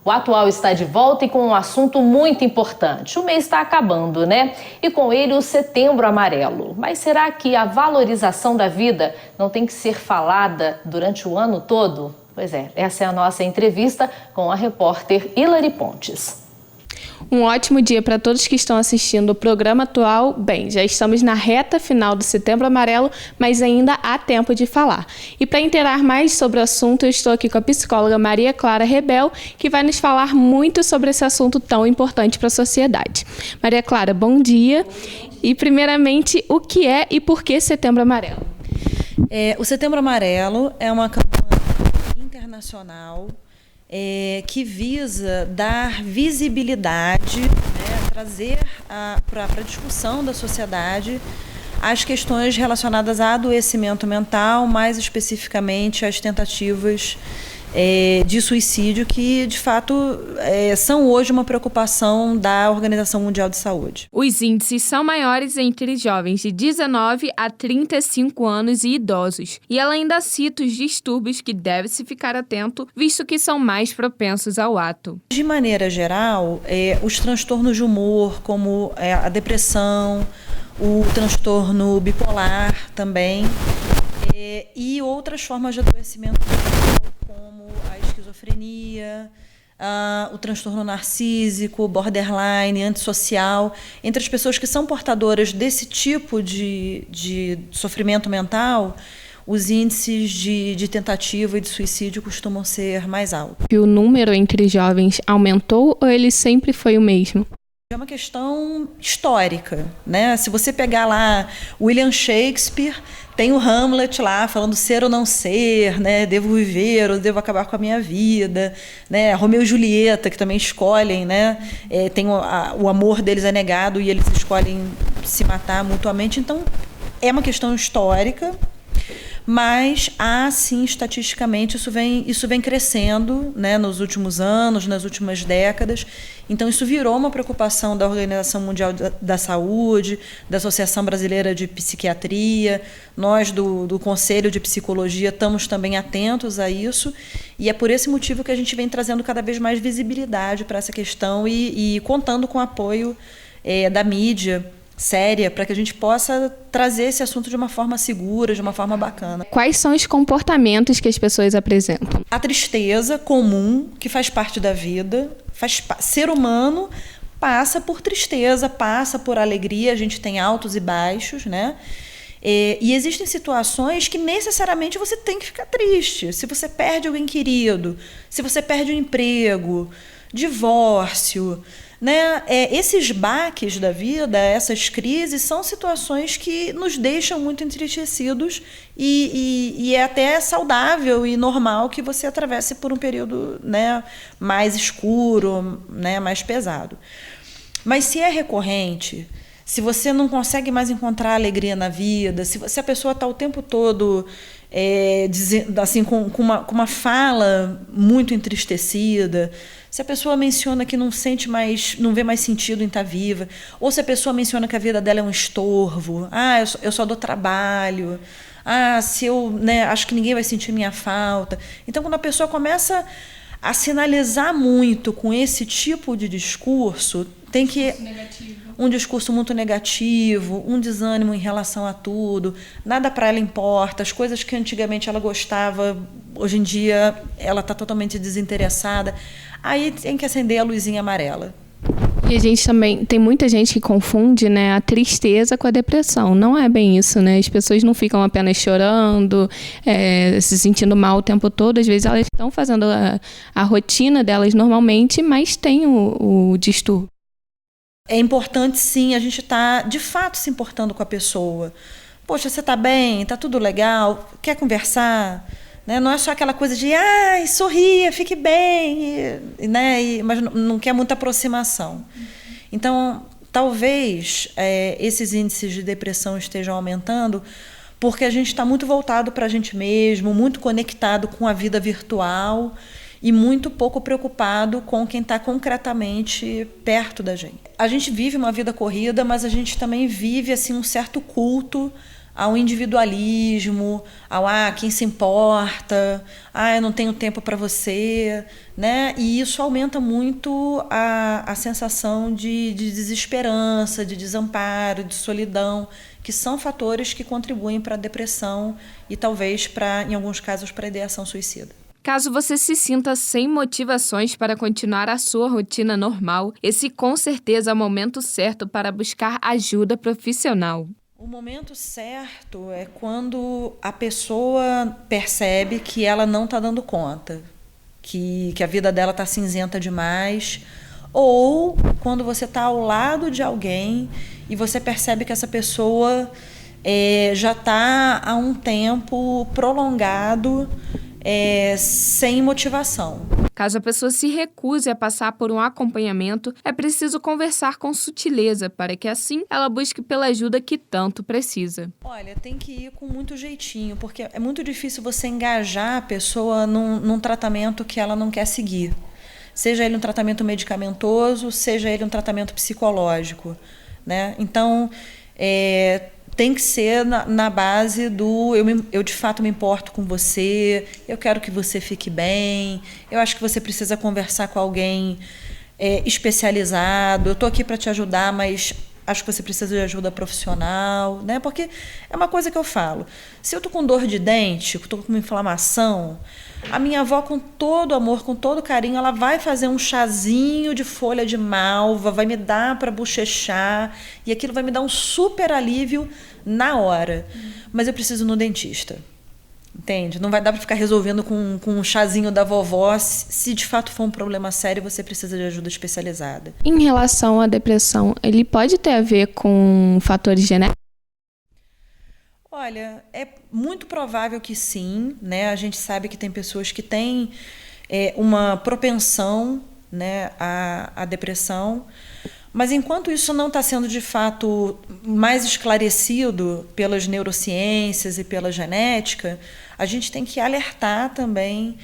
O Atual está de volta e com um assunto muito importante. O mês está acabando, né? E com ele o Setembro Amarelo. Mas será que a valorização da vida não tem que ser falada durante o ano todo? Pois é, essa é a nossa entrevista com a repórter Hilary Pontes. Um ótimo dia para todos que estão assistindo o programa atual. Bem, já estamos na reta final do Setembro Amarelo, mas ainda há tempo de falar. E para inteirar mais sobre o assunto, eu estou aqui com a psicóloga Maria Clara Rebel, que vai nos falar muito sobre esse assunto tão importante para a sociedade. Maria Clara, bom dia. E primeiramente, o que é e por que Setembro Amarelo? O Setembro Amarelo é uma campanha internacional que visa dar visibilidade, trazer para a discussão da sociedade as questões relacionadas a adoecimento mental, mais especificamente as tentativas de suicídio, que de fato são hoje uma preocupação da Organização Mundial de Saúde. Os índices são maiores entre jovens de 19 a 35 anos e idosos. E ela ainda cita os distúrbios que deve-se ficar atento, visto que são mais propensos ao ato. De maneira geral, os transtornos de humor, como a depressão, o transtorno bipolar também, e outras formas de adoecimento mental, como a esquizofrenia, o transtorno narcísico, borderline, antissocial. Entre as pessoas que são portadoras desse tipo de sofrimento mental, os índices de tentativa e de suicídio costumam ser mais altos. E o número entre jovens aumentou ou ele sempre foi o mesmo? É uma questão histórica, né? Se você pegar lá William Shakespeare, tem o Hamlet lá falando ser ou não ser, né? Devo viver ou devo acabar com a minha vida, né? Romeu e Julieta, que também escolhem, né? Tem o amor deles é negado e eles escolhem se matar mutuamente. Então, é uma questão histórica, mas sim, estatisticamente, isso vem crescendo, né, nos últimos anos, nas últimas décadas. Então, isso virou uma preocupação da Organização Mundial da Saúde, da Associação Brasileira de Psiquiatria. Nós, do Conselho de Psicologia, estamos também atentos a isso. E é por esse motivo que a gente vem trazendo cada vez mais visibilidade para essa questão e contando com o apoio da mídia séria, para que a gente possa trazer esse assunto de uma forma segura, de uma forma bacana. Quais são os comportamentos que as pessoas apresentam? A tristeza comum, que faz parte da vida, ser humano passa por tristeza, passa por alegria, a gente tem altos e baixos, né? E existem situações que necessariamente você tem que ficar triste. Se você perde alguém querido, se você perde um emprego, divórcio, né? Esses baques da vida, essas crises, são situações que nos deixam muito entristecidos e é até saudável e normal que você atravesse por um período, né, mais escuro, né, mais pesado. Mas se é recorrente, se você não consegue mais encontrar alegria na vida, se a pessoa está o tempo todo dizendo, assim, com uma fala muito entristecida, se a pessoa menciona que não vê mais sentido em estar viva, ou se a pessoa menciona que a vida dela é um estorvo, eu só dou trabalho, se eu, né, acho que ninguém vai sentir minha falta. Então, quando a pessoa começa a sinalizar muito com esse tipo de discurso, tem que um discurso muito negativo, um desânimo em relação a tudo, nada para ela importa, as coisas que antigamente ela gostava, hoje em dia ela está totalmente desinteressada. Aí tem que acender a luzinha amarela. E a gente também, tem muita gente que confunde, né, a tristeza com a depressão. Não é bem isso, né? As pessoas não ficam apenas chorando, se sentindo mal o tempo todo. Às vezes elas estão fazendo a rotina delas normalmente, mas tem o distúrbio. É importante, sim, a gente estar, de fato, se importando com a pessoa. Poxa, você está bem? Está tudo legal? Quer conversar? Né? Não é só aquela coisa de sorria, fique bem, né? Mas não quer muita aproximação. Então, talvez esses índices de depressão estejam aumentando porque a gente está muito voltado para a gente mesmo, muito conectado com a vida virtual e muito pouco preocupado com quem está concretamente perto da gente. A gente vive uma vida corrida, mas a gente também vive assim, um certo culto ao individualismo, ao quem se importa, eu não tenho tempo para você, né? E isso aumenta muito a sensação de desesperança, de desamparo, de solidão, que são fatores que contribuem para a depressão e talvez, em alguns casos, para a ideação suicida. Caso você se sinta sem motivações para continuar a sua rotina normal, esse com certeza é o momento certo para buscar ajuda profissional. O momento certo é quando a pessoa percebe que ela não está dando conta, que a vida dela está cinzenta demais, ou quando você está ao lado de alguém e você percebe que essa pessoa já está há um tempo prolongado sem motivação. Caso a pessoa se recuse a passar por um acompanhamento, é preciso conversar com sutileza para que assim ela busque pela ajuda que tanto precisa. Olha, tem que ir com muito jeitinho, porque é muito difícil você engajar a pessoa num tratamento que ela não quer seguir. Seja ele um tratamento medicamentoso, seja ele um tratamento psicológico, né? Então, tem que ser na base do eu de fato me importo com você, eu quero que você fique bem, eu acho que você precisa conversar com alguém especializado, eu estou aqui para te ajudar, mas acho que você precisa de ajuda profissional, né? Porque é uma coisa que eu falo, se eu estou com dor de dente, estou com uma inflamação, a minha avó, com todo amor, com todo carinho, ela vai fazer um chazinho de folha de malva, vai me dar para bochechar, e aquilo vai me dar um super alívio na hora. Mas eu preciso ir no dentista. Entende? Não vai dar para ficar resolvendo com um chazinho da vovó. Se de fato for um problema sério, você precisa de ajuda especializada. Em relação à depressão, ele pode ter a ver com fatores genéticos? Olha, é muito provável que sim, né? A gente sabe que tem pessoas que têm uma propensão, né, à depressão, mas enquanto isso não está sendo de fato mais esclarecido pelas neurociências e pela genética, a gente tem que alertar também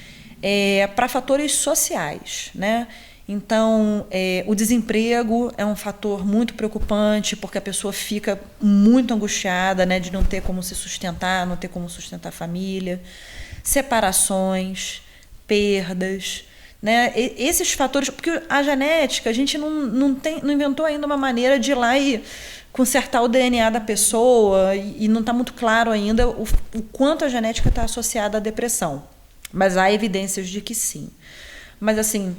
para fatores sociais, né? Então, o desemprego é um fator muito preocupante, porque a pessoa fica muito angustiada, né, de não ter como se sustentar, não ter como sustentar a família. Separações, perdas, né? Esses fatores, porque a genética, a gente não inventou ainda uma maneira de ir lá e consertar o DNA da pessoa, e não está muito claro ainda o quanto a genética está associada à depressão. Mas há evidências de que sim. Mas, assim,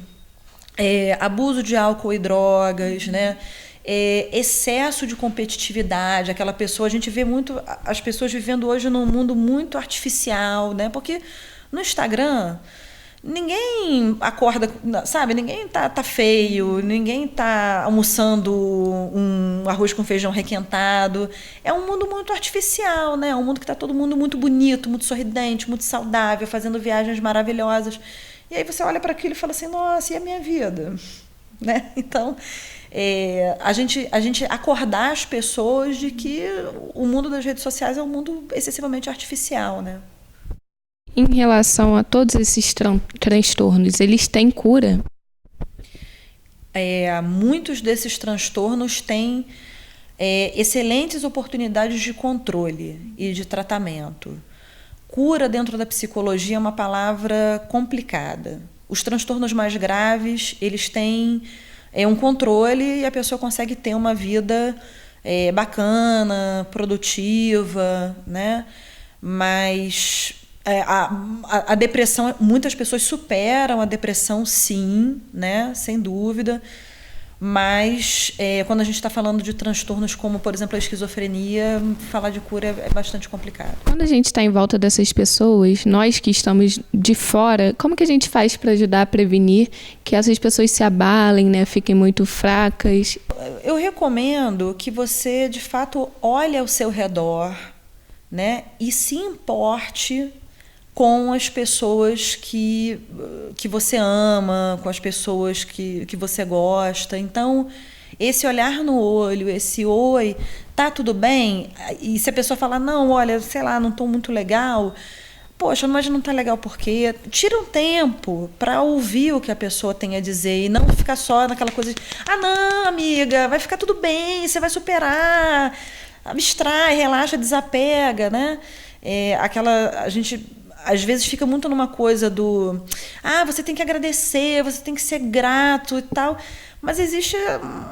abuso de álcool e drogas, né? Excesso de competitividade, aquela pessoa, a gente vê muito as pessoas vivendo hoje num mundo muito artificial, né? Porque no Instagram ninguém acorda, sabe? Ninguém tá feio, ninguém tá almoçando um arroz com feijão requentado. É um mundo muito artificial, né? É um mundo que tá todo mundo muito bonito, muito sorridente, muito saudável, fazendo viagens maravilhosas. E aí você olha para aquilo e fala assim, nossa, e a minha vida? Né? Então, a gente acordar as pessoas de que o mundo das redes sociais é um mundo excessivamente artificial, né? Em relação a todos esses transtornos, eles têm cura? Muitos desses transtornos têm excelentes oportunidades de controle e de tratamento. Cura dentro da psicologia é uma palavra complicada. Os transtornos mais graves, eles têm um controle e a pessoa consegue ter uma vida bacana, produtiva, né? Mas a depressão, muitas pessoas superam a depressão, sim, né? Sem dúvida. Mas quando a gente está falando de transtornos como, por exemplo, a esquizofrenia, falar de cura é bastante complicado. Quando a gente está em volta dessas pessoas, nós que estamos de fora, como que a gente faz para ajudar a prevenir que essas pessoas se abalem, né, fiquem muito fracas? Eu recomendo que você, de fato, olhe ao seu redor, né, e se importe com as pessoas que você ama, com as pessoas que você gosta. Então, esse olhar no olho, esse oi, tá tudo bem? E se a pessoa falar, não, olha, sei lá, não estou muito legal, poxa, mas não está legal por quê? Tira um tempo para ouvir o que a pessoa tem a dizer e não ficar só naquela coisa de, não, amiga, vai ficar tudo bem, você vai superar. abstrai, relaxa, desapega, né? A gente às vezes fica muito numa coisa do você tem que agradecer, você tem que ser grato e tal, mas existe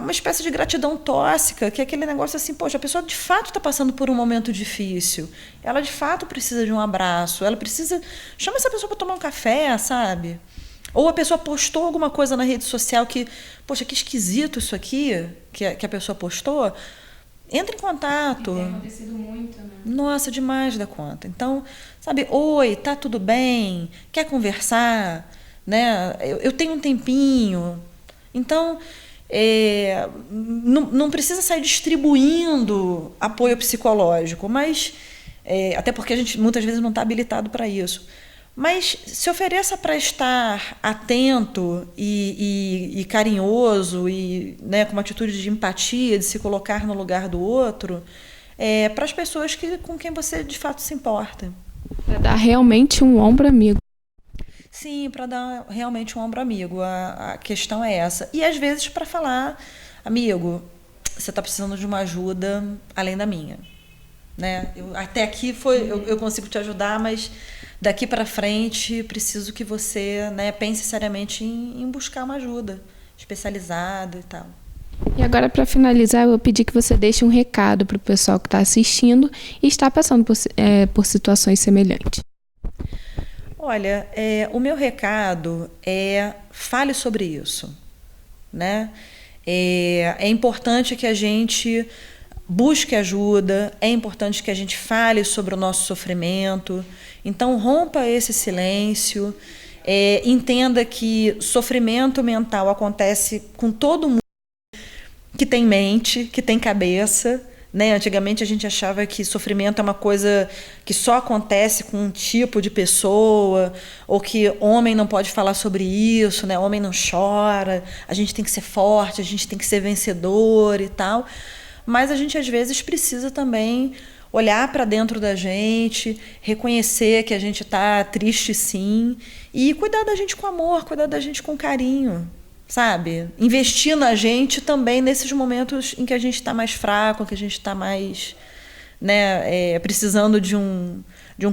uma espécie de gratidão tóxica, que é aquele negócio assim, poxa, a pessoa de fato está passando por um momento difícil, ela de fato precisa de um abraço, ela precisa, chama essa pessoa para tomar um café, sabe? Ou a pessoa postou alguma coisa na rede social que, poxa, que esquisito isso aqui que a pessoa postou. Entra em contato. Tem acontecido muito, né? Nossa, demais da conta. Então, sabe, oi, tá tudo bem? Quer conversar? Né? Eu tenho um tempinho. Então, não precisa sair distribuindo apoio psicológico, mas até porque a gente muitas vezes não está habilitado para isso. Mas se ofereça para estar atento e carinhoso e, né, com uma atitude de empatia, de se colocar no lugar do outro, para as pessoas com quem você de fato se importa. Para dar realmente um ombro amigo. Sim, para dar realmente um ombro amigo. A questão é essa. E às vezes para falar, amigo, você está precisando de uma ajuda além da minha. Né? Até aqui eu consigo te ajudar, mas daqui para frente preciso que você, né, pense seriamente em buscar uma ajuda especializada e tal. E agora, para finalizar, eu vou pedir que você deixe um recado para o pessoal que está assistindo e está passando por situações semelhantes. Olha, o meu recado fale sobre isso. Né? É importante que a gente busque ajuda, é importante que a gente fale sobre o nosso sofrimento. Então, rompa esse silêncio, entenda que sofrimento mental acontece com todo mundo que tem mente, que tem cabeça. Né? Antigamente a gente achava que sofrimento é uma coisa que só acontece com um tipo de pessoa, ou que homem não pode falar sobre isso, né? Homem não chora, a gente tem que ser forte, a gente tem que ser vencedor e tal. Mas a gente às vezes precisa também olhar para dentro da gente, reconhecer que a gente está triste sim, e cuidar da gente com amor, cuidar da gente com carinho, sabe? Investir na gente também nesses momentos em que a gente está mais fraco, que a gente está mais, né, precisando de um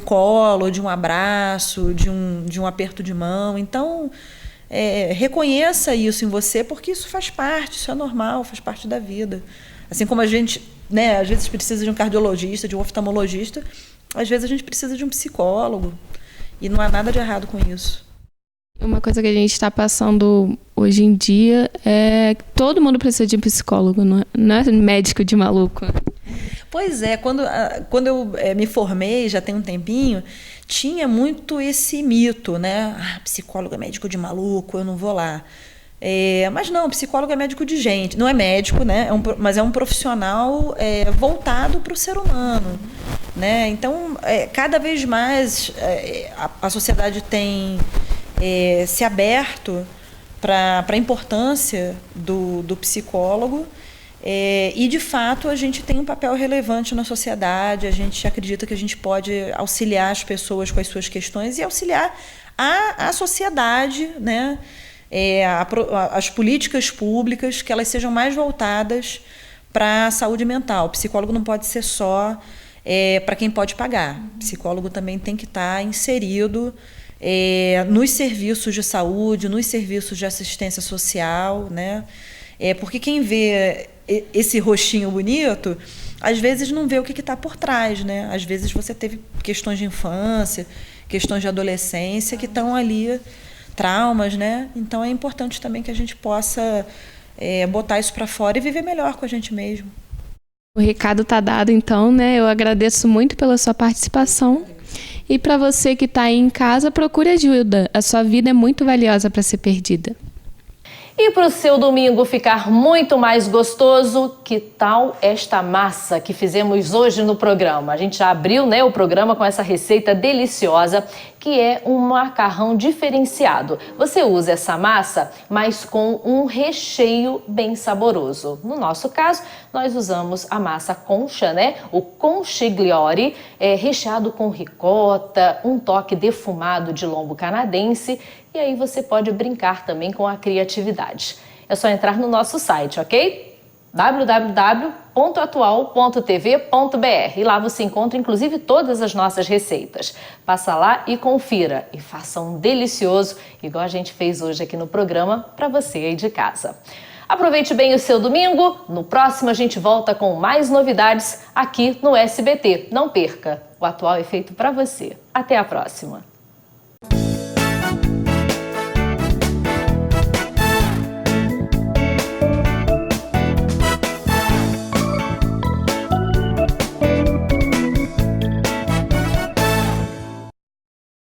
colo, de um abraço, de um aperto de mão. Então, reconheça isso em você, porque isso faz parte, isso é normal, faz parte da vida. Assim como a gente, né, às vezes precisa de um cardiologista, de um oftalmologista, às vezes a gente precisa de um psicólogo. E não há nada de errado com isso. Uma coisa que a gente está passando hoje em dia é que todo mundo precisa de um psicólogo, não é médico de maluco. Pois é, quando eu me formei, já tem um tempinho, tinha muito esse mito, né? Psicólogo é médico de maluco, eu não vou lá. Mas não, psicólogo é médico de gente. Não é médico, né? Mas é um profissional voltado para o ser humano. Né? Então, cada vez mais a sociedade tem se aberto para a importância do psicólogo. E, de fato, a gente tem um papel relevante na sociedade, a gente acredita que a gente pode auxiliar as pessoas com as suas questões e auxiliar a sociedade, né? As políticas públicas, que elas sejam mais voltadas para a saúde mental. O psicólogo não pode ser só para quem pode pagar. O psicólogo também tem que estar inserido nos serviços de saúde, nos serviços de assistência social, né? Porque quem vê esse rostinho bonito, às vezes não vê o que está por trás, né? Às vezes você teve questões de infância, questões de adolescência que estão ali, traumas, né? Então é importante também que a gente possa botar isso para fora e viver melhor com a gente mesmo. O recado está dado, então, né? Eu agradeço muito pela sua participação. E para você que está aí em casa, procure ajuda. A sua vida é muito valiosa para ser perdida. E para o seu domingo ficar muito mais gostoso, que tal esta massa que fizemos hoje no programa? A gente já abriu, né, o programa com essa receita deliciosa, que é um macarrão diferenciado. Você usa essa massa, mas com um recheio bem saboroso. No nosso caso, nós usamos a massa concha, né? O conchigliore, recheado com ricota, um toque defumado de lombo canadense. E aí você pode brincar também com a criatividade. É só entrar no nosso site, ok? www.atual.tv.br. E lá você encontra inclusive todas as nossas receitas. Passa lá e confira e faça um delicioso, igual a gente fez hoje aqui no programa, para você aí de casa. Aproveite bem o seu domingo. No próximo a gente volta com mais novidades aqui no SBT. Não perca, o Atual é feito para você. Até a próxima.